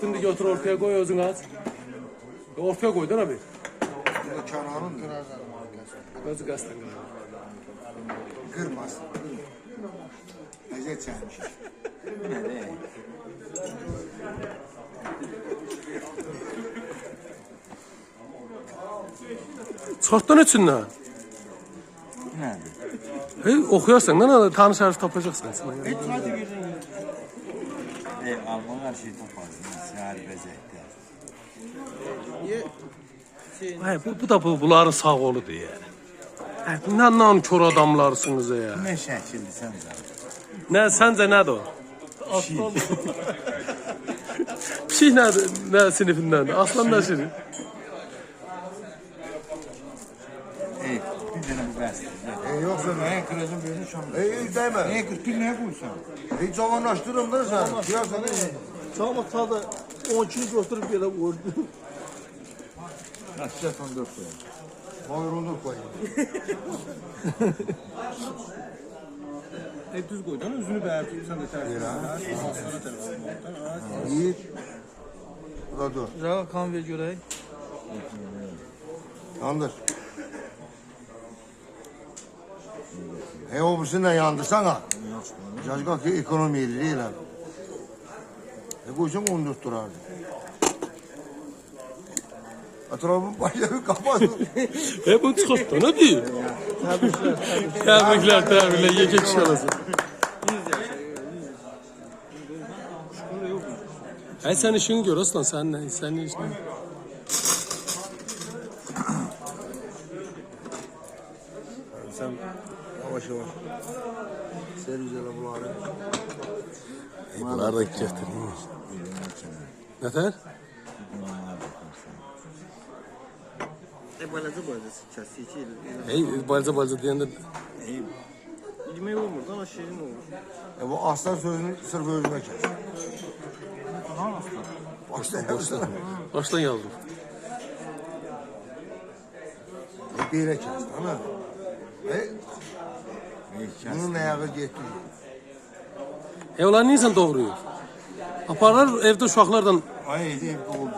Şimdi götür ortaya koy özün aç. Ortaya koy da abi. Bu kanalın Özü gazetten kırmaz. Ezet çaymış. Ne de? Çorttan içinden. Ne? Hey, okuyarsan ne tanış harf tapacaksın. Alman her şeyi toparsın. Seher bezekte. Hey, bu da bunların sağ olu diye. Hey, ne nankör adamlarsınız ya. Ne şekildi sen zaten? Ne sence ne o? Aslan. Pişik ne sınıfından? Aslan da şirin. Bir tane bu beste. Yoksa Ne kıracağım birini şu anda. deme. Ne kır pil ne koysan? Cavanlaştırın da sen. Piyasanı Tamam sağda 10 kilo götürüp yere vurdu. Açacaksan 4 koy. Boyrulur koyun. Düz koydun, üzünü beğer sen de tersi. Yiğit. Bu da dur. Rağa kan ver göreyim. Yandır. He obisine yandırsana. Cacık ki ekonomi yeri değil ha. Koysan 14 durardı. Etrafın bayrağı kapattı. Hey, bu çorttan abi. Tebrikler. Yeke kişi olasın. Hey, sen işini gör aslan. Sen işini. Sen yavaş. Ser üzerine bunları. Bunlar da gidecektir. Ne der? Balacı sıçası içi. Hey, balca diyende Yemeği olmur, ama şirin olur. Bu aslan sözünü sırf özüne kes. Başla. baştan yavrum. Bir yere kes, tamam mı? Bunun ayağı gitti. Hey, ulan niye sen doğruyor? Aparlar evde uşaklardan Ay, oldu.